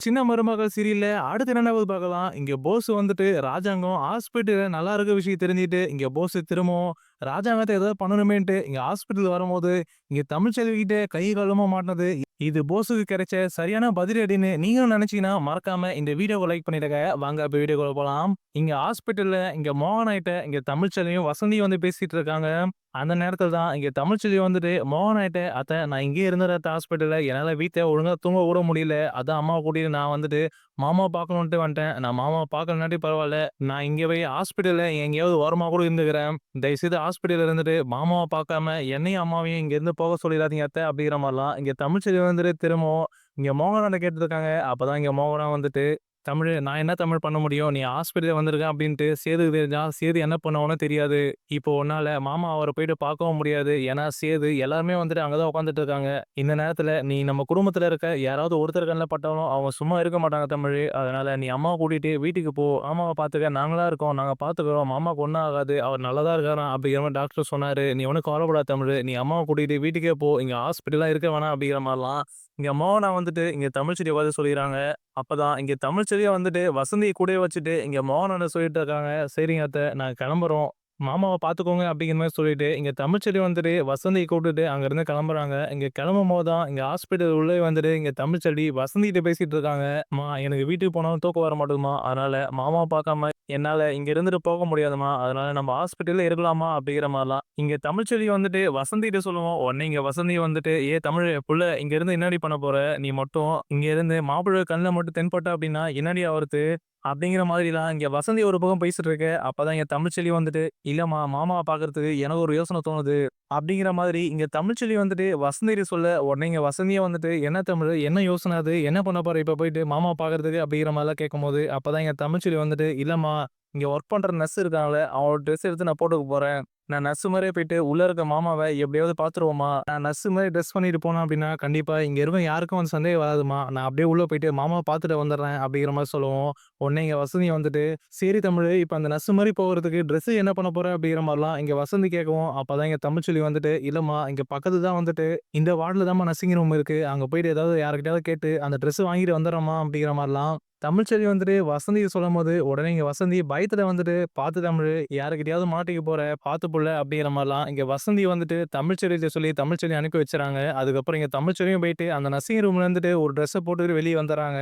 சின்ன மருமகள் சீரியல்ல அடுத்து என்னென்ன பார்க்கலாம். இங்க போஸ் வந்துட்டு ராஜாங்கம் ஹாஸ்பிட்டல்ல நல்லா இருக்க விஷயம் தெரிஞ்சுட்டு, இங்க போஸ் திரும்பவும் ராஜாங்கத்த ஏதோ பண்ணணுமேன்ட்டு இங்க ஹாஸ்பிட்டல் வரும்போது, இங்க தமிழ்ச்செல்வி கிட்ட கை காலுமா மாட்டுனது, இது போஸுக்கு கிடைச்ச சரியான பதிலடின்னு நீங்களும் நினைச்சீங்கன்னா, மறக்காம இந்த வீடியோவ லைக் பண்ணிடுங்க. வாங்க இப்ப வீடியோக்குள்ள போலாம். இங்க ஹாஸ்பிட்டல்ல இங்க மோகனாயிட்ட இங்க தமிழ்ச்செல்வியும், வசந்தியும் வந்து பேசிட்டு இருக்காங்க. அந்த நேரத்துல தான் இங்க தமிழ்ச்செல்வி வந்துட்டு மோகனாயிட்ட, "அத்த நான் இங்கேயே இருந்துறேன் அத்த ஹாஸ்பிட்டல்ல. என்னால வீட்ல ஒழுங்கா தூங்க கூட முடியல. அதான் அம்மாவ கூட்டிட்டு நான் வந்துட்டு மாமாவ பார்க்கணுன்ட்டு வந்துட்டேன். நான் மாமாவ பார்க்கலனாட்டி பரவால்ல. நான் இங்க போய் ஹாஸ்பிட்டல்ல எங்கேயாவது ஓரமா கூட இருந்துக்கிறேன். தயவுசெய்து ஹாஸ்பிட்டல்ல இருந்துட்டு மாமாவ பார்க்காம என்னையும் அம்மாவையும் இங்கேருந்து போக சொல்லிறாதீங்க அத்த." அப்படிங்கிற மாரிலாம் இங்க தமிழ்ச்செல்வி வந்துட்டு திரும்பவும் இங்க மோகனாண்ட கேட்டுருக்காங்க. அப்பதான் இங்க மோகனா வந்துட்டு, "தமிழு நான் என்ன தமிழ் பண்ண முடியும்? நீ ஹாஸ்பிட்டல் வந்திருக்க அப்படின்ட்டு சேதுக்கு தெரிஞ்சா, சேது என்ன பண்ணுவானோ தெரியாது. இப்போ உன்னால மாமா அவர போயிட்டு பார்க்கவும் முடியாது. ஏன்னா சேது எல்லாருமே வந்துட்டு அங்க தான் உட்கார்ந்துட்டு இருக்காங்க. இந்த நேரத்துல நீ நம்ம குடும்பத்துல இருக்க யாராவது ஒருத்தர் கண்ல பட்டாலும் அவங்க சும்மா இருக்க மாட்டாங்க தமிழு. அதனால நீ அம்மாவ கூட்டிட்டு வீட்டுக்கு போ. மாமாவ பார்த்துக்க. நாங்களா இருக்கோம். நாங்க பார்த்துக்கிறோம். மாமாவுக்கு ஒண்ணும் ஆகாது. அவர் நல்லா தான் இருக்காராம்." அப்படிங்கிற மாரி டாக்டர் சொன்னாரு. "நீ ஒண்ணும் கவலைப்படாத தமிழு. நீ அம்மாவ கூட்டிட்டு வீட்டுக்கே போ. இங்க ஹாஸ்பிட்டல்லாம் இருக்க வேணாம்." அப்படிங்கிற மாரிலாம் இங்க மோகனா வந்துட்டு இங்க தமிழ்ச்செல்விய பார்த்து சொல்லிறாங்க. அப்பதான் இங்க தமிழ்ச்செல்விய வந்துட்டு வசந்திய கூடயே வச்சுட்டு இங்க மோகன் சொல்லிட்டு இருக்காங்க. "சரிங்க அத்த நாங்க கிளம்புறோம். மாமாவ பார்த்துக்கோங்க." அப்படிங்கிற மாரி சொல்லிட்டு இங்க தமிழ்ச்செல்வி வந்துட்டு வசந்திய கூட்டிட்டு அங்கிருந்து கிளம்புறாங்க. இங்க கிளம்பும்போது தான் இங்க ஹாஸ்பிட்டல் உள்ளே வந்துட்டு இங்க தமிழ்ச்செல்வி வசந்திகிட்ட பேசிட்டு இருக்காங்க. "அம்மா எனக்கு வீட்டுக்கு போனாலும் தூக்கம் வர மாட்டேங்குதும்மா. அதனால மாமாவ பார்க்காம என்னால இங்க இருந்துட்டு போக முடியாதும்மா. அதனால நம்ம ஹாஸ்பிட்டல்ல இருக்கலாமா?" அப்படிங்கிற மாரிலாம் இங்க தமிழ்ச்செல்வி வந்துட்டு வசந்திகிட்ட சொல்லுவோம். உடனே இங்க வசந்தி வந்துட்டு, "ஏய் தமிழு புள்ள இங்க இருந்து என்னடி பண்ண போற? நீ மட்டும் இங்க இருந்து மாப்பிள்ளை கண்ல மட்டும் தென்பட்ட அப்படின்னா என்னடி ஆவறது?" அப்படிங்கிற மாதிரிலாம் இங்க வசந்தி ஒரு பக்கம் பேசிட்டு இருக்கு. அப்பதான் இங்க தமிழ்ச்செல்வி வந்துட்டு, "இல்லம்மா மாமாவ பார்க்கறதுக்கு எனக்கு ஒரு யோசனை தோணுது." அப்படிங்கிற மாதிரி இங்க தமிழ்ச்செல்வி வந்துட்டு வசந்திகிட்ட சொல்ல, உடனே இங்க வசந்தியே வந்துட்டு, "என்ன தமிழு? என்ன யோசனை அது? என்ன பண்ண போற இப்ப போயிட்டு மாமாவ பார்க்கறதுக்கு?" அப்படிங்கிற மாரிலாம் கேட்கும்போது, அப்பதான் இங்க தமிழ்ச்செல்வி வந்துட்டு, "இல்லம்மா இங்க ஒர்க் பண்ற நர்ஸ் இருக்காங்கல்ல, அவங்களோட ட்ரெஸ் எடுத்து நான் போட்டுக்க போறேன். நான் நர்ஸ் மாரியே போயிட்டு உள்ள இருக்க மாமாவ எப்படியாவது பார்த்துருவோம்மா. நான் நர்ஸ் மாரி ட்ரெஸ் பண்ணிட்டு போனேன் அப்படின்னா, கண்டிப்பா இங்க இருக்க யாருக்கும் வந்து சந்தேகம் வராதும்மா. நான் அப்படியே உள்ள போயிட்டு மாமாவ பார்த்துட்டு வந்துடுறேன்." அப்படிங்கிற மாரி சொல்லுவோம். உடனே இங்க வசந்தி வந்துட்டு, "சரி தமிழு இப்ப அந்த நர்ஸ் மாரி போகறதுக்கு ட்ரெஸ் என்ன பண்ண போற?" அப்படிங்கிற மாரிலாம் இங்க வசந்தி கேட்கவும், அப்பதான் இங்க தமிழ்ச்செல்வி வந்துட்டு, "இல்லம்மா இங்க பக்கத்துல தான் வந்துட்டு இந்த வார்டுல தாம்மா நர்சிங் ரூம் இருக்கு. அங்க போயிட்டு ஏதாவது யார்கிட்டயாவது கேட்டு அந்த ட்ரெஸ் வாங்கிட்டு வந்துடுறேம்மா." அப்படிங்கிற மாரிலாம் தமிழ்ச்செல்வி வந்துட்டு வசந்திக்கு சொல்லும்போது, உடனே இங்க வசந்தி பயத்துல வந்துட்டு, "பார்த்து தமிழு யாருகிட்டயாவது மாட்டிக்க போற, பார்த்து புள்ள." அப்படிங்கிற மாரிலாம் இங்க வசந்தி வந்துட்டு தமிழ்ச்செல்விட்ட சொல்லி தமிழ்ச்செல்வி அனுப்பி வச்சுறாங்க. அதுக்கப்புறம் இங்க தமிழ்ச்செல்வியும் போயிட்டு அந்த நர்சிங் ரூம்ல இருந்துட்டு ஒரு ட்ரெஸ்ஸ போட்டுட்டு வெளிய வந்துர்றாங்க.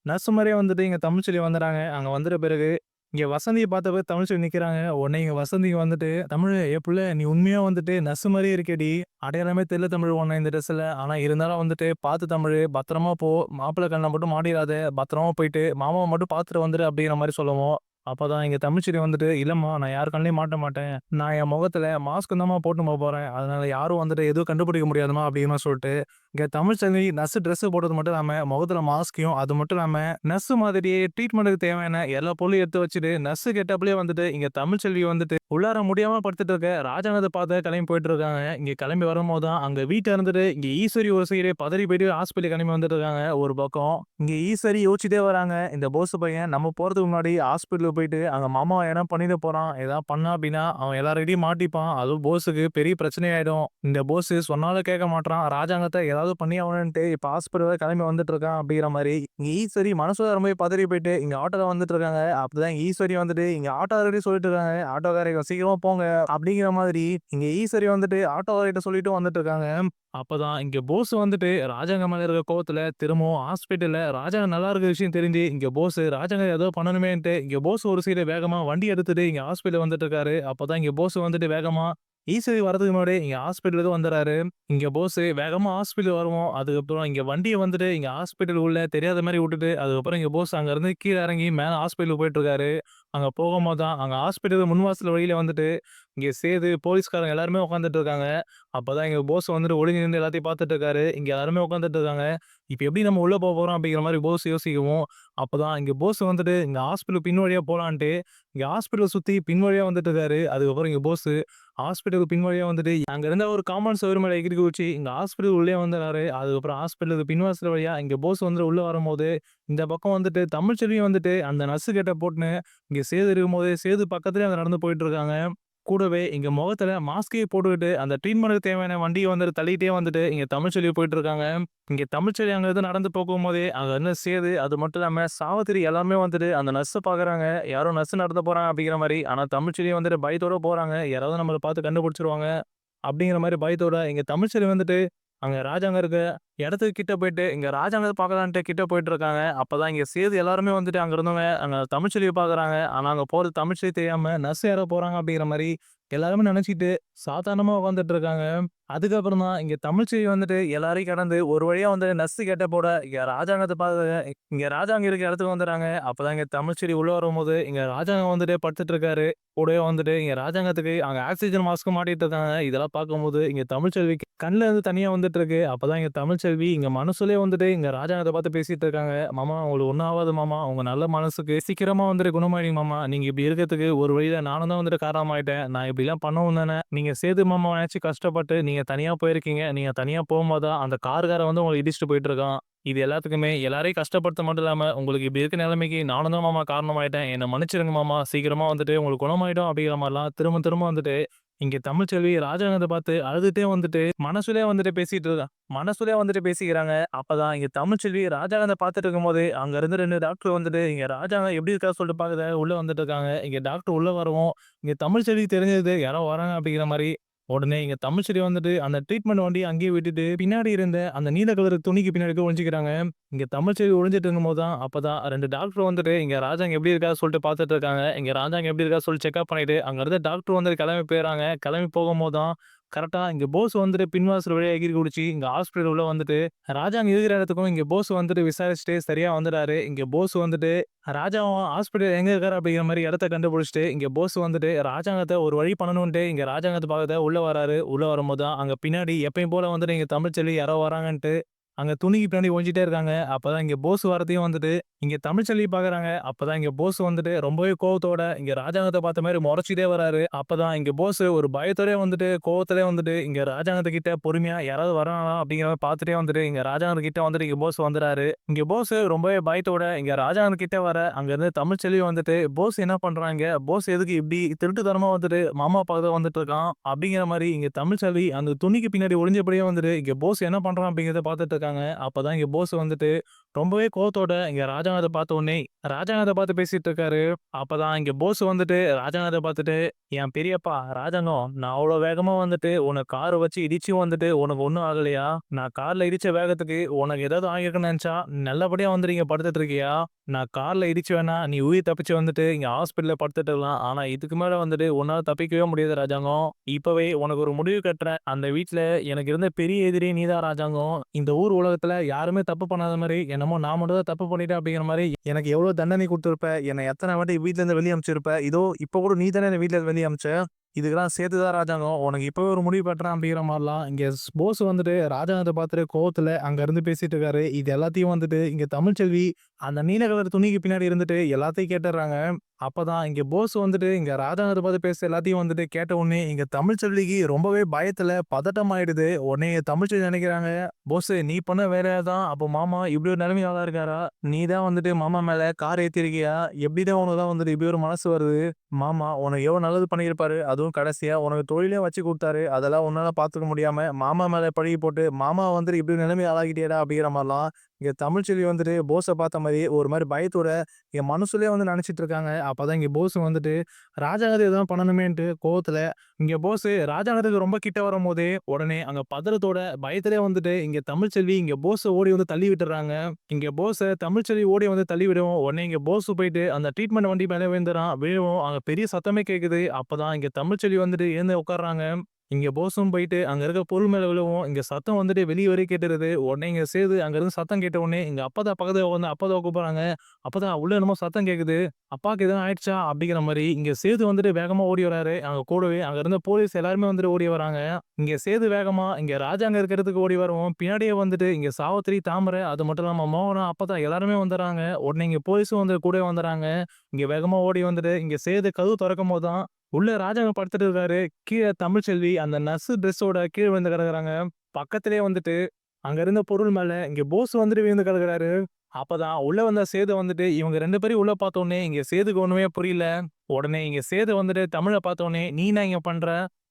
நர்ஸ் மாரியே வந்துட்டு இங்க தமிழ்ச்செல்வி வந்துர்றாங்க. அங்க வந்துட்ட பிறகு, இங்க வசந்திய பார்த்தப்ப தமிழ்ச்செல்வி நிக்கிறாங்க. உடனே இங்க வசந்தி வந்துட்டு, "தமிழு ஏ புள்ள நீ உண்மையா வந்துட்டு நர்ஸ் மாரியே இருக்கேடி. அடையாளமே தெரியல தமிழு உன்ன இந்த ட்ரெஸ்ல. ஆனா இருந்தாலும் வந்துட்டு பார்த்து தமிழு பத்திரமா போ. மாப்பிள்ளை கண்ல மட்டும் மாட்டிறாத. பத்திரமா போயிட்டு மாமாவ மட்டும் பார்த்துட்டு வந்துரு." அப்படிங்கிற மாரி சொல்லவும், அப்பதான் இங்க தமிழ்ச்செல்வி வந்துட்டு, "இல்லம்மா நான் யார் கண்லயும் மாட்ட மாட்டேன். நான் என் முகத்துல மாஸ்க் தாம்மா போட்டுன்னு போப்போறேன். அதனால யாரும் வந்துட்டு எதுவும் கண்டுபிடிக்க முடியாதும்மா." அப்படிங்கிற மாரி சொல்லிட்டு இங்க தமிழ்ச்செல்வி நர்ஸ் ட்ரெஸ் போட்டது மட்டும் இல்லாம, முகத்துல மாஸ்க்கையும், அது மட்டும் இல்லாம நர்ஸ் மாதிரியே ட்ரீட்மெண்ட்க்கு தேவையான எல்லா பொருளையும் எடுத்து வச்சுட்டு, நர்ஸ் கெட்டப்லயே வந்துட்டு இங்க தமிழ்ச்செல்வி வந்துட்டு உள்ளார முடியாம படுத்துட்டு இருக்க ராஜாங்கத்த பார்த்து கிளம்பி போயிட்டு இருக்காங்க. இங்க கிளம்பி வரும்போது தான் அங்க வீட்ல இருந்துட்டு இங்க ஈஸ்வரி ஒரு சைடு பதறி போயிட்டு ஹாஸ்பிட்டல் கிளம்பி வந்துட்டு இருக்காங்க ஒரு பக்கம். இங்க ஈஸ்வரி யோசிச்சுட்டே வராங்க. இந்த போஸ் பையன் நம்ம போறதுக்கு முன்னாடி ஹாஸ்பிட்டலுக்கு போயிட்டு அங்க மாமாவ எதனா பண்ணிட போறான். ஏதாவது பண்ணா அப்படின்னா அவன் எல்லார்கிட்டயும் மாட்டிப்பான். அதுவும் போஸுக்கு பெரிய பிரச்சனை ஆயிடும். இந்த போஸ் சொன்னாலும் கேட்க மாட்றான். ராஜாங்கத்த ஏதாவது பண்ணி ஆகணுன்ட்டு இப்ப ஹாஸ்பிட்டல் கிளம்பி வந்துட்டு இருக்கான் அப்படிங்கிற மாரி. இங்க ஈஸ்வரி மனசுல ரொம்பவே பதறி போயிட்டு இங்க ஆட்டோல வந்துட்டு இருக்காங்க. அப்பதான் ஈஸ்வரி வந்துட்டு இங்க ஆட்டோக்காரர்கிட்ட சொல்லிட்டு இருக்காங்க. "ஆட்டோக்காரங்க சீக்கிரமா போங்க." அப்படிங்கிற மாதிரி இங்க ஈஸ்வரி வந்துட்டு ஆட்டோக்காரர்கிட்ட சொல்லிட்டு வந்துட்டு இருக்காங்க. அப்பதான் இங்க போஸ் வந்துட்டு ராஜாங்க மேல இருக்க கோவத்துல திரும்பவும் ஹாஸ்பிட்டல்ல ராஜாங்க நல்லா இருக்க விஷயம் தெரிஞ்சு இங்க போஸ் ராஜாங்க ஏதோ பண்ணணுமேன்ட்டு இங்க போஸ் ஒரு சைடு வேகமா வண்டி எடுத்துட்டு இங்க ஹாஸ்பிட்டல் வந்துட்டு இருக்காரு. அப்பதான் இங்க போஸ் வந்துட்டு வேகமா ஈசரி வரதுக்கு முன்னாடி இங்க ஹாஸ்பிட்டலுக்கு வந்துறாரு. இங்க போஸ் வேகமா ஹாஸ்பிட்டல் வருவோம். அதுக்கப்புறம் இங்க வண்டிய வந்துட்டு இங்க ஹாஸ்பிட்டல் உள்ள தெரியாத மாரி விட்டுட்டு, அதுக்கப்புறம் இங்க போஸ் அங்க இருந்து கீழ இறங்கி மேல ஹாஸ்பிட்டலுக்கு போயிட்டு இருக்காரு. அங்க போகும்போது தான் அங்க ஹாஸ்பிட்டல் முன்வாசல் வழியில வந்துட்டு இங்க சேது, போலீஸ்காரங்க எல்லாருமே உட்கார்ந்துட்டு இருக்காங்க. அப்பதான் எங்க பாஸ் வந்துட்டு ஒளிஞ்சு நின்னு எல்லாத்தையும் பார்த்துட்டு இருக்காரு. இங்க எல்லாருமே உட்கார்ந்துட்டு இருக்காங்க. இப்ப எப்படி நம்ம உள்ள போறோம் அப்படிங்கிற மாரி பாஸ் யோசிக்கவும், அப்பதான் இங்க பாஸ் வந்துட்டு இங்க ஹாஸ்பிட்டல் பின் வழியா போலான்ட்டு, இங்க ஹாஸ்பிட்டல சுத்தி பின் வழியா வந்துட்டு இருக்காரு. அதுக்கப்புறம் இங்க பாஸ் ஹாஸ்பிட்டலுக்கு பின் வழியா வந்துட்டு அங்க இருந்த ஒரு காம்பவுண்ட் சுவர் மேல எகிறி குதிச்சு இங்க ஹாஸ்பிட்டல் உள்ளே வந்துறாரு. அதுக்கப்புறம் ஹாஸ்பிட்டலுக்கு பின்வாசல் வழியா இங்க பாஸ் வந்துட்டு உள்ள வரும்போது, இந்த பக்கம் வந்துட்டு தமிழ்ச்செல்வியும் வந்துட்டு அந்த நர்ஸ் கெட்டப் போட்டுன்னு இங்க சேது இருக்கும்போது, சேது பக்கத்திலேயே அங்க நடந்து போயிட்டு இருக்காங்க. கூடவே இங்க முகத்துல மாஸ்கையும் போட்டுக்கிட்டு, அந்த ட்ரீட்மெண்ட்க்கு தேவையான வண்டிய வந்துட்டு தள்ளிட்டே வந்துட்டு, இங்க தமிழ்ச்செல்வி போயிட்டுருக்காங்க. இங்க தமிழ்ச்செல்வி அங்கருந்து நடந்து போகும்போதே, அங்க இருந்த சேது, அது மட்டும் இல்லாம சாவித்திரி எல்லாருமே வந்துட்டு அந்த நர்ஸ பாக்குறாங்க. யாரோ நர்ஸ் நடந்து போறாங்க அப்படிங்கிற மாரி. ஆனா தமிழ்ச்செல்வி வந்துட்டு பயத்தோட போறாங்க. யாராவது நம்மள பார்த்து கண்டுபிடிச்சுருவாங்க. அப்படிங்கிற மாரி பயத்தோட, இங்க தமிழ்ச்செல்வி வந்துட்டு, அங்க ராஜாங்க இருக்க இடத்துக்கு கிட்ட போயிட்டு, இங்க ராஜாங்கத்த பார்க்கலான்ட்டு கிட்ட போயிட்டுருக்காங்க. அப்பதான் இங்க சேது எல்லாருமே வந்துட்டு அங்க இருந்தவங்க, அங்க தமிழ்ச்செல்விய பார்க்குறாங்க. ஆனா அங்க போறது தமிழ்ச்செல்வி தெரியாம, நர்ஸ் யாரோ போறாங்க அப்படிங்கிற மாரி எல்லாருமே நெனச்சுக்கிட்டு, சாதாரணமா உட்காந்துட்டு இருக்காங்க. அதுக்கப்புறம் தான் இங்க தமிழ்ச்செல்வி வந்துட்டு எல்லாரையும் கடந்து ஒரு வழியா வந்து நர்ஸ் கேட்ட போட, இங்க ராஜாங்கத்த பார்க்க இங்க ராஜாங்க இருக்க இடத்துக்கு வந்துறாங்க. அப்பதான் இங்க தமிழ்ச்செல்வி உள்ள வரும்போது, இங்க ராஜாங்க வந்துட்டு படுத்துட்டு இருக்காரு. கூடவே வந்துட்டு இங்க ராஜாங்கத்துக்கு அங்க ஆக்ஸிஜன் மாஸ்க்கும் மாட்டிட்டு இருக்காங்க. இதெல்லாம் பார்க்கும்போது இங்க தமிழ்ச்செல்விக்கு கண்ல இருந்து தண்ணீயா வந்துட்டு இருக்கு. அப்பதான் இங்க தமிழ்ச்செல்வி இங்க மனசுலயே வந்துட்டு இங்க ராஜாங்கத்த பார்த்து பேசிட்டு இருக்காங்க. "மாமா உங்களுக்கு ஒண்ணும் ஆவாது மாமா. உங்க நல்ல மனசுக்கு சீக்கிரமா வந்துட்டு குணமாயிடுங்க மாமா. நீங்க இப்படி இருக்கறதுக்கு ஒரு வழியில நானும் தான் வந்துட்டு காரணமாயிட்டேன். நான் இப்படிலாம் பண்ணவும் தானே நீங்க சேது மாமாவ நெனச்சு கஷ்டப்பட்டு நீங்க தனியா போயிருக்கீங்க. நீங்க தனியா போம்போது தான் அந்த கார்காரன் வந்து உங்கள இடிச்சுட்டு போயிட்டு இருக்கான். இது எல்லாத்துக்குமே எல்லாரையும் கஷ்டப்படுத்த மட்டும் இல்லாம, உங்களுக்கு இப்படி இருக்க நிலைமைக்கு நானும் தான் மாமா காரணமாயிட்டேன். என்ன மன்னிச்சிடுங்க மாமா. சீக்கிரமா வந்துட்டு உங்களுக்கு குணமாயிடும்." அப்படிங்கிற மாரிலாம் திரும்ப திரும்ப வந்துட்டு, இங்க தமிழ்ச்செல்வி ராஜாங்கத்த பார்த்து அழுதுட்டே வந்துட்டு, மனசுலயே வந்துட்டு பேசிட்டு இருக்கா. மனசுலயே வந்துட்டு பேசிக்கிறாங்க. அப்பதான் இங்க தமிழ்ச்செல்வி ராஜாங்கத்த பார்த்துட்டு இருக்கும்போது, அங்க இருந்து 2 டாக்டர் வந்துட்டு, இங்க ராஜாங்கம் எப்படி இருக்காரு சொல்லிட்டு பார்க்க உள்ள வந்துட்டு இருக்காங்க. இங்க டாக்டர் உள்ள வரவும், இங்க தமிழ்ச்செல்விக்கு தெரிஞ்சது யாரோ வராங்க அப்படிங்கிற மாரி, உடனே இங்க தமிழ்ச்செல்வி வந்துட்டு அந்த ட்ரீட்மெண்ட் வண்டிய அங்கேயே விட்டுட்டு, பின்னாடி இருந்த அந்த நீல கலர் துணிக்கு பின்னாடி போய் ஒளிஞ்சுக்கிறாங்க. இங்க தமிழ்ச்செல்வி ஒளிஞ்சிட்டு இருக்கும்போது தான், அப்பதான் 2 டாக்டர் வந்துட்டு, இங்க ராஜாங்க எப்படி இருக்காரு சொல்லிட்டு பார்த்துட்டு இருக்காங்க. இங்க ராஜாங்க எப்படி இருக்காரு சொல்லி செக்கப் பண்ணிட்டு, அங்க இருந்த டாக்டர் வந்து கிளம்பி போயிறாங்க. கிளம்பி போகும்போது தான், கரெக்ட்டா இங்க போஸ் வந்துட்டு பின்வாசல் வழியா எகிறி குதிச்சு, இங்க ஹாஸ்பிட்டல் உள்ள வந்துட்டு, ராஜாங்க இருக்கிற இடத்துக்கும் இங்க போஸ் வந்துட்டு விசாரிச்சுட்டு சரியா வந்துட்டாரு. இங்க போஸ் வந்துட்டு ராஜாவும் ஹாஸ்பிட்டல் எங்க இருக்காரு அப்படிங்கிற மாரி இடத்த கண்டுபிடிச்சுட்டு, இங்க போஸ் வந்துட்டு ராஜாங்கத்த ஒரு வழி பண்ணணுன்ட்டு இங்க ராஜாங்கத்த பார்க்க உள்ள வராரு. உள்ள வரும்போது தான், அங்க பின்னாடி எப்பயும் போல வந்துட்டு இங்க தமிழ்ச்செல்வி யாரோ வராங்கன்ட்டு, அங்க துணிக்கு பின்னாடி ஒளிஞ்சுட்டே இருக்காங்க. அப்பதான் இங்க போஸ் வரதையும் வந்துட்டு, இங்க தமிழ்ச்செல்வி பார்க்குறாங்க. அப்பதான் இங்க போஸ் வந்துட்டு ரொம்பவே கோவத்தோட இங்க ராஜாங்கத்த பார்த்த மாரி மொறச்சுட்டே வராரு. அப்பதான் இங்க போஸ் ஒரு பயத்தோடயே வந்துட்டு, கோவத்திலேயே வந்துட்டு, இங்க ராஜாங்கத்து கிட்ட பொறுமையா யாராவது வராங்களா அப்படிங்கிற மாரி பார்த்துட்டே வந்துட்டு, இங்க ராஜாங்கத்து கிட்ட வந்துட்டு இங்க போஸ் வந்துறாரு. இங்க போஸ் ரொம்பவே பயத்தோட இங்க ராஜாங்கத்து கிட்ட வர, அங்க இருந்து தமிழ்ச்செல்வி வந்துட்டு, "போஸ் என்ன பண்றாங்க? போஸ் எதுக்கு இப்படி திருட்டுத்தனமா வந்துட்டு மாமா பார்க்க வந்துட்டு இருக்கான்?" அப்படிங்கிற மாரி இங்க தமிழ்ச்செல்வி அந்த துணிக்கு பின்னாடி ஒளிஞ்சபடியே வந்துட்டு, இங்க போஸ் என்ன பண்றான் அப்படிங்கிறத பார்த்துட்டு இருக்காங்க. அப்பதான் இங்க போஸ் வந்துட்டு ரொம்பவே கோவத்தோட இங்க ராஜாங்கத்த பார்த்த உடனே, ராஜாங்கத்த பார்த்து பேசிட்டு இருக்காரு. அப்பதான் இங்க போஸ் வந்துட்டு ராஜாங்கத்த பார்த்துட்டு, "என் பெரியப்பா ராஜாங்கம், நான் அவ்வளோ வேகமா வந்துட்டு உன்ன கார வச்சு இடிச்சும் வந்துட்டு உனக்கு ஒண்ணும் ஆகலையா? நான் கார்ல இடிச்ச வேகத்துக்கு உனக்கு ஏதாவது ஆகியிருக்குன்னு நெனச்சா, நல்லபடியா வந்துட்டு இங்க படுத்துட்டு இருக்கியா? நான் கார்ல இடிச்சு வேணா நீ உயிர் தப்பிச்சு வந்துட்டு இங்க ஹாஸ்பிட்டல்ல படுத்துட்டு இருக்கலாம். ஆனா இதுக்கு மேல வந்துட்டு உன்னால தப்பிக்கவே முடியாது ராஜாங்கம். இப்பவே உனக்கு ஒரு முடிவு கட்டுறேன். அந்த வீட்ல எனக்கு இருந்த பெரிய எதிரி நீதான் ராஜாங்கம். இந்த ஊர் உலகத்துல யாருமே தப்பு பண்ணாத மாரி, என்னமோ நான் மட்டும் தான் தப்பு பண்ணிட்டேன் அப்படிங்கிற மாரி, எனக்கு எவ்வளோ தண்டனை குடுத்திருப்ப. என்ன எத்தன வாட்டி வீட்ல இருந்து வெளிய அனுப்பிச்சிருப்ப. இதோ இப்ப கூட நீ தானே என்ன வீட்ல இருந்து வெளிய அனுப்பிச்ச. இதுக்கெல்லாம் சேர்த்து தான் ராஜாங்கம். உனக்கு இப்பவே ஒரு முடிவு கட்டுறேன் அப்படிங்கிற மாரிலாம், இங்க போஸ் வந்துட்டு ராஜாங்கத்த பார்த்துட்டு கோவத்துல அங்க இருந்து பேசிட்டு இருக்காரு. இது எல்லாத்தையும் வந்துட்டு இங்க தமிழ்ச்செல்வி அந்த நீல கலர் துணிக்கு பின்னாடி இருந்துட்டு எல்லாத்தையும் கேட்டுர்றாங்க. அப்பதான் இங்க போஸ் வந்துட்டு இங்க ராஜாங்கத்த பார்த்து பேச எல்லாத்தையும் வந்துட்டு கேட்ட உடனே, இங்க தமிழ்ச்செல்விக்கு ரொம்பவே பயத்துல பதட்டம் ஆயிடுது. உடனே தமிழ்ச்செல்வி நினைக்கிறாங்க, "போஸ் நீ பண்ண வேலையா தான் அப்போ மாமா இப்படி ஒரு நிலைமையில தான் இருக்காரா? நீ தான் வந்துட்டு மாமா மேல கார் ஏத்திருக்கியா? எப்படிதான் உனக்கு தான் வந்துட்டு இப்படி ஒரு மனசு வருது? மாமா உனக்கு எவ்வளோ நல்லது பண்ணியிருப்பாரு. அதுவும் கடைசியா உனக்கு தொழிலே வச்சு குடுத்தாரு. அதெல்லாம் உன்னால பார்த்துக்க முடியாம மாமா மேல பழிய போட்டு, மாமாவ வந்துட்டு இப்படி நிலைமைய ஆளாக்கிட்டியேடா!" அப்படிங்கிற மாரிலாம் இங்க தமிழ்ச்செல்வி வந்துட்டு போஸ பார்த்த மாரி ஒரு மாரி பயத்தோட என் மனசுலயே வந்து நெனச்சிட்டு இருக்காங்க. அப்பதான் இங்க போஸ் வந்துட்டு ராஜாங்கத்த எதுவும் பண்ணணுமேன்ட்டு கோவத்துல இங்க போஸ் ராஜாங்கத்துக்கு ரொம்ப கிட்ட வரும்போதே, உடனே அங்க பதறத்தோட பயத்திலே வந்துட்டு இங்க தமிழ்ச்செல்வி இங்க போஸ ஓடி வந்து தள்ளி விட்டுர்றாங்க. இங்க போஸ தமிழ்ச்செல்வி ஓடி வந்து தள்ளி விடவும், உடனே இங்க போஸ் போயிட்டு அந்த ட்ரீட்மெண்ட் வண்டி மேல விழுந்துறான். விழவும் அங்க பெரிய சத்தமே கேட்குது. அப்பதான் இங்க தமிழ்ச்செல்வி வந்துட்டு எழுந்து உட்கார்றாங்க. இங்க போஸும் போயிட்டு அங்க இருக்க பொருள் மேல விழவும், இங்க சத்தம் வந்துட்டு வெளிய வரைக்கும் கேட்டுருது. உடனே இங்க சேது அங்க இருந்து சத்தம் கேட்ட உடனே, இங்க அப்பத்தா பக்கத்துல உட்காந்து அப்பத்தாவ கூப்பிடுறாங்க. "அப்பத்தா உள்ள என்னமோ சத்தம் கேட்குது. அப்பாக்கு எதுவும் ஆயிடுச்சா?" அப்படிங்கிற மாரி இங்க சேது வந்துட்டு வேகமா ஓடி வராரு. அங்க கூடவே அங்க இருந்த போலீஸ் எல்லாருமே வந்துட்டு ஓடி வராங்க. இங்க சேது வேகமா இங்க ராஜாங்க இருக்க இடத்துக்கு ஓடி வரவும், பின்னாடியே வந்துட்டு இங்க சாவித்திரி, தாமரை, அது மட்டும் இல்லாம மோகனம், அப்பத்தா எல்லாருமே வந்துர்றாங்க. உடனே இங்க போலீஸும் வந்து கூடவே வந்துர்றாங்க. இங்க வேகமா ஓடி வந்துட்டு இங்க சேது கதவு தொறக்கும்போது தான், உள்ள ராஜாங்க படுத்துட்டு இருக்காரு. கீழ தமிழ்ச்செல்வி அந்த நர்ஸ் ட்ரெஸ்ஸோட கீழ விழுந்து கிடக்குறாங்க. பக்கத்திலேயே வந்துட்டு அங்க இருந்த பொருள் மேல இங்க போஸ் வந்துட்டு விழுந்து கிடக்குறாரு. அப்பதான் உள்ள வந்த சேது வந்துட்டு இவங்க 2 பேரையும் உள்ள பார்த்தோனே, இங்க சேதுக்கு ஒண்ணுமே புரியல. உடனே இங்க சேது வந்துட்டு தமிழ பார்த்தோனே, "நீ என்ன இங்க பண்ற?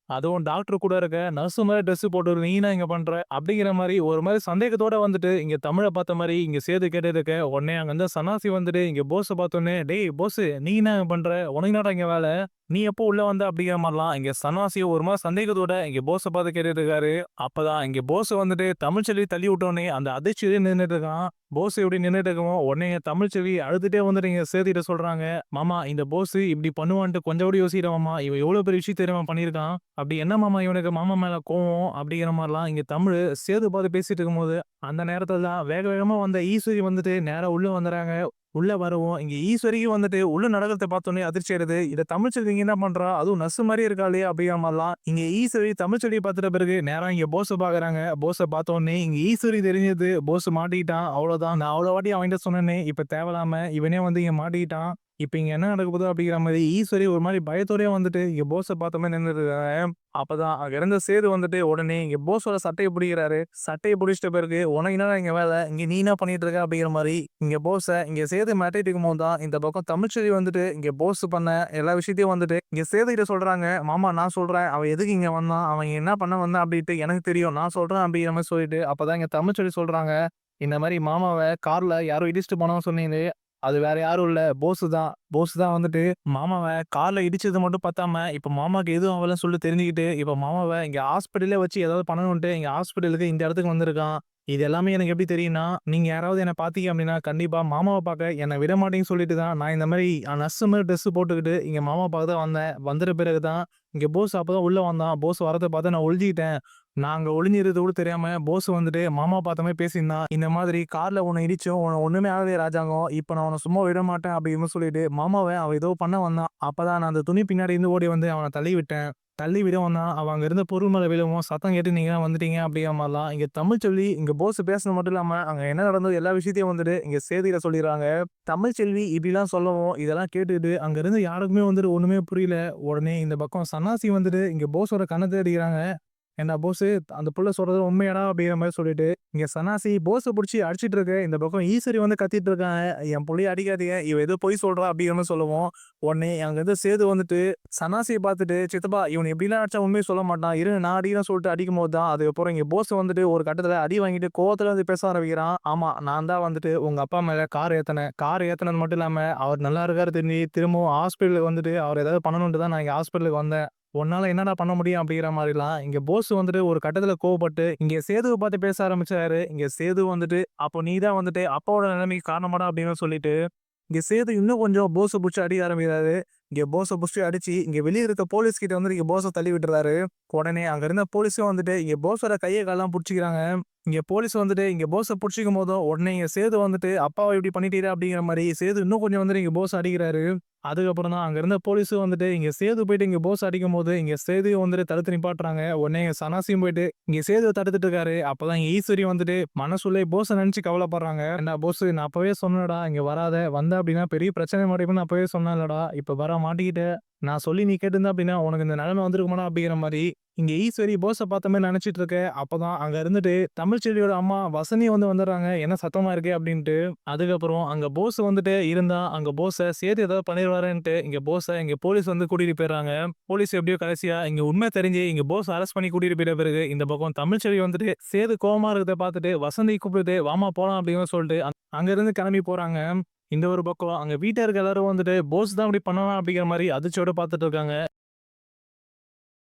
அதுவும் டாக்டர் கூட இருக்க. நர்ஸ் மாரி ட்ரெஸ் போட்டு நீ என்ன இங்க பண்ற?" அப்படிங்கிற மாரி ஒரு மாரி சந்தேகத்தோட வந்துட்டு இங்க தமிழ பார்த்த மாரி இங்க சேது கேட்டுட்டு இருக்க. உடனே அங்க இருந்த சன்னாசி வந்துட்டு இங்க போஸ பார்த்தோனே, "டேய் போஸு நீ என்ன இங்க பண்ற? உனக்கு என்னடா இங்க வேல? நீ எப்போ உள்ள வந்த?" அப்படிங்கிற மாரிலாம் இங்க சன்னாசி ஒரு மாரி சந்தேகத்தோட இங்க போஸ பார்த்து கேட்டுட்டு இருக்காரு. அப்பதான் இங்க போஸ் வந்துட்டு தமிழ்ச்செல்வி தள்ளி விட்டோனே அந்த அதிர்ச்சியிலே நின்னுட்டு இருக்கான். போஸ் இப்படி நின்னுட்டு இருக்கவும், உடனே என் தமிழ்ச்செல்வி அழுதுட்டே வந்துட்டு எங்க சேதுகிட்ட சொல்றாங்க, "மாமா இந்த போஸ் இப்படி பண்ணுவான்ட்டு கொஞ்சம் கூட யோசிக்கல மாமா. இவன் எவ்வளோ பெரிய விஷயம் தெரியுமா பண்ணியிருக்கான். அப்படி என்ன மாமா இவனுக்கு மாமா மேல கோவம்?" அப்படிங்கிற மாரிலாம் இங்க தமிழ் சேது பார்த்து பேசிட்டு இருக்கும்போது, அந்த நேரத்துல தான் வேக வேகமா வந்த ஈஸ்வரி வந்துட்டு நேரா உள்ள வந்துர்றாங்க. உள்ள வரவும், இங்க ஈஸ்வரியும் வந்துட்டு உள்ள நடக்கிறத பார்த்தோனே அதிர்ச்சி ஆயிடுது. இத தமிழ்ச்செல்வி இங்க என்ன பண்றா? அதுவும் நர்ஸ் மாரியே இருக்காளே! அப்படிங்கிற மாரிலாம் இங்க ஈஸ்வரி தமிழ்ச்செல்விய பார்த்துட்ட பிறகு நேரா இங்க போஸ பார்க்குறாங்க. போஸ பார்த்தோனே இங்க ஈஸ்வரி தெரிஞ்சது போஸ் மாட்டிக்கிட்டான். அவ்வளோதான். நான் அவ்வளோ வாட்டி அவன்கிட்ட சொன்னேனே, இப்ப தேவையில்லாம இவனே வந்து இங்க மாட்டிக்கிட்டான். இப்ப இங்க என்ன நடக்க போதோ அப்படிங்கிற மாரி ஈஸ்வரி ஒரு மாரி பயத்தோடயே வந்துட்டு இங்க போஸ பார்த்த மாரி நின்னுட்டு இருக்காங்க. அப்பதான் அங்க இருந்த சேது வந்துட்டு உடனே இங்க போஸோட சட்டைய பிடிக்கிறாரு. சட்டைய பிடிச்சிட்ட பிறகு, "உனக்கு என்னடா இங்க வேல? இங்க நீ என்ன பண்ணிட்டு இருக்க?" அப்படிங்கிற மாரி இங்க போஸ இங்க சேது மிரட்டிட்டு இருக்கும்போது தான், இந்த பக்கம் தமிழ்ச்செல்வி வந்துட்டு இங்க போஸ் பண்ண எல்லா விஷயத்தையும் வந்துட்டு இங்க சேதுகிட்ட சொல்றாங்க. "மாமா நான் சொல்றேன். அவன் எதுக்கு இங்க வந்தான்? அவன் இங்க என்ன பண்ண வந்தான் அப்படின்ட்டு எனக்கு தெரியும். நான் சொல்றேன்." அப்படிங்கிற மாரி சொல்லிட்டு, அப்பதான் இங்க தமிழ்ச்செல்வி சொல்றாங்க, "இந்த மாரி மாமாவ கார்ல யாரோ இடிச்சுட்டு போனாங்கன்னு சொன்னீங்களே, அது வேற யாரும் இல்ல. போஸ் தான். போஸ் தான் வந்துட்டு மாமாவ கார்ல இடிச்சது மட்டும் பத்தாம, இப்ப மாமாக்கு எதுவும் ஆவலன்னு சொல்லி தெரிஞ்சுக்கிட்டு, இப்ப மாமாவ இங்க ஹாஸ்பிட்டல்லே வச்சு ஏதாவது பண்ணணுன்ட்டு இங்க ஹாஸ்பிட்டலுக்கு இந்த இடத்துக்கு வந்திருக்கான். இது எல்லாமே எனக்கு எப்படி தெரியும்னா, நீங்க யாராவது என்ன பார்த்தீங்க அப்படின்னா, கண்டிப்பா மாமாவ பார்க்க என்ன விடமாட்டீங்கன்னு சொல்லிட்டு தான், நான் இந்த மாரி நர்ஸ் மாரி ட்ரெஸ் போட்டுக்கிட்டு இங்க மாமாவ பார்க்க தான் வந்தேன். வந்துட்ட பிறகு தான் இங்க போஸ் அப்பதான் உள்ள வந்தான். போஸ் வரத பார்த்து நான் ஒளிஞ்சுக்கிட்டேன். நான் அங்க ஒளிஞ்சிருக்கிறது கூட தெரியாம போஸ் வந்துட்டு மாமாவ பார்த்த மாரி பேசியிருந்தான். இந்த மாதிரி கார்ல உன்ன இடிச்சோம். உனக்கு ஒண்ணுமே ஆகலையே ராஜாங்கம். இப்ப நான் உன்ன சும்மா விட மாட்டேன் அப்படின்னு சொல்லிட்டு மாமாவ அவன் ஏதோ பண்ண வந்தான். அப்பதான் நான் அந்த துணி பின்னாடி இருந்து ஓடி வந்து அவன தள்ளி விட்டேன். தள்ளி விடவும் தான் அவன் அங்க இருந்த பொருள் மேல விழவும் சத்தம் கேட்டு நீங்க தான் வந்துட்டீங்க அப்படிங்கிற மாரிலாம் இங்க தமிழ்ச்செல்வி இங்க போஸ் பேசுனது மட்டும் இல்லாம, அங்க என்ன நடந்தது எல்லா விஷயத்தையும் வந்துட்டு இங்க செய்தியில சொல்லிடுறாங்க. தமிழ்ச்செல்வி இப்படிலாம் சொல்லவும், இதெல்லாம் கேட்டுட்டு அங்க இருந்து யாருக்குமே வந்துட்டு ஒண்ணுமே புரியல. உடனே இந்த பக்கம் சன்னாசி வந்துட்டு இங்க போஸோட கண்ண தேடிக்கிறாங்க. "ஏன்டா போஸு, அந்த புள்ள சொல்றது உண்மையாடா?" அப்படிங்கிற மாரி சொல்லிட்டு, இங்க சன்னாசி போஸ புடிச்சு அடிச்சிட்டு இருக்க. இந்த பக்கம் ஈஸ்வரி வந்து கத்திட்டு இருக்காங்க. "என் புள்ளைய அடிக்காதீங்க. இவ ஏதோ பொய் சொல்றா" அப்படிங்கிற மாரி சொல்லவும், உடனே அங்க இருந்து சேது வந்துட்டு சன்னாசிய பார்த்துட்டு, "சித்தப்பா இவன இப்படிலாம் அடிச்சா உண்மைய சொல்ல மாட்டான். இரு நான் அடிக்கிறேன்னு" சொல்லிட்டு அடிக்கும்போது தான், அதுக்கப்புறம் இங்க போஸ் வந்துட்டு ஒரு கட்டத்துல அடி வாங்கிட்டு கோவத்துல வந்து பேச ஆரம்பிக்கிறான். "ஆமா, நான் தான் வந்துட்டு உங்க அப்பா மேல கார் ஏத்துனேன். கார் ஏத்துனது மட்டும் இல்லாம, அவர் நல்லா இருக்காரு தெரிஞ்சு திரும்பவும் ஹாஸ்பிட்டலுக்கு வந்துட்டு அவர் ஏதாவது பண்ணணுன்ட்டு தான் நான் இங்க ஹாஸ்பிட்டலுக்கு வந்தேன். உன்னால என்னடா பண்ண முடியும்?" அப்படிங்கிற மாரிலாம் இங்க போஸ் வந்துட்டு ஒரு கட்டத்துல கோவப்பட்டு இங்க சேதுவ பார்த்து பேச ஆரம்பிச்சாரு. இங்க சேது வந்துட்டு, "அப்போ நீ தான் வந்துட்டு அப்பாவோட நிலைமைக்கு காரணமாடா?" அப்படின்னு சொல்லிட்டு, இங்க சேது இன்னும் கொஞ்சம் போஸ புடிச்சு அடிக்க ஆரம்பிக்கிறாரு. இங்க போஸ புடிச்சு அடிச்சு, இங்க வெளிய இருக்க போலீஸ் கிட்ட வந்து இங்க போஸ தள்ளி விட்டுறாரு. உடனே அங்க இருந்த போலீஸும் வந்துட்டு இங்க போஸோட கைய கால்லாம் புடிச்சுக்கிறாங்க. இங்க போலீஸ் வந்துட்டு இங்க போஸ புடிச்சுக்கும்போதும், உடனே இங்க சேது வந்துட்டு, "அப்பாவ இப்படி பண்ணிட்டீரே" அப்படிங்கிற மாரி சேது இன்னும் கொஞ்சம் வந்துட்டு இங்க போஸ அடிக்கிறாரு. அதுக்கப்புறம் தான் அங்க இருந்த போலீஸும் வந்துட்டு இங்க சேது போயிட்டு இங்க போஸ் அடிக்கும்போது, இங்க சேதுவ வந்துட்டு தடுத்து நிப்பாட்டுறாங்க. உடனே இங்க சனாசியும் போயிட்டு இங்க சேதுவ தடுத்துட்டு இருக்காரு. அப்பதான் இங்க ஈஸ்வரி வந்துட்டு மனசுக்குள்ளயே போஸ நெனச்சு கவலைப்படுறாங்க. "ஏன்டா போஸு நான் அப்பவே சொன்னேன்டா, இங்க வராத. வந்த அப்படின்னா பெரிய பிரச்சனை மாட்டிப்பேன்னு நான் அப்பவே சொன்னேன்லடா. இப்ப பாரேன் மாட்டிக்கிட்ட. நான் சொல்லி நீ கேட்டிருந்த அப்படின்னா, உனக்கு இந்த நிலைமை வந்திருக்குமாடா?" அப்படிங்கிற மாரி இங்க ஈஸ்வரி போஸ பார்த்த மாரி நெனச்சிட்டு இருக்க. அப்பதான் அங்க இருந்துட்டு தமிழ்ச்செல்வியோட அம்மா வசனி வந்து வந்துடுறாங்க. "என்ன சத்தமா இருக்கு?" அப்படின்ட்டு. அதுக்கப்புறம் அங்க போஸ் வந்துட்டு இருந்தா, அங்க போஸ சேது ஏதாவது பண்ணிருவாருன்ட்டு, இங்க போஸ இங்க போலீஸ் வந்து கூட்டிட்டு போயிடுறாங்க. போலீஸ் எப்படியோ கடைசியா இங்க உண்மை தெரிஞ்சு இங்க போஸ் அரெஸ்ட் பண்ணி கூட்டிட்டு போயிட்ட பிறகு, இந்த பக்கம் தமிழ்ச்செல்வி வந்துட்டு சேது கோவமா இருக்கிறத பார்த்துட்டு வசந்தி கூப்பிட்டு, "வாம்மா போலாம்" அப்படின்னு சொல்லிட்டு அங்க இருந்து கிளம்பி போறாங்க. இந்த ஒரு பக்கம் அங்க வீட்ல இருக்க எல்லாரும் வந்துட்டு, போஸ் தான் இப்படி பண்ணானா அப்படிங்கிற மாரி அதிர்ச்சியோட பார்த்துட்டு இருக்காங்க.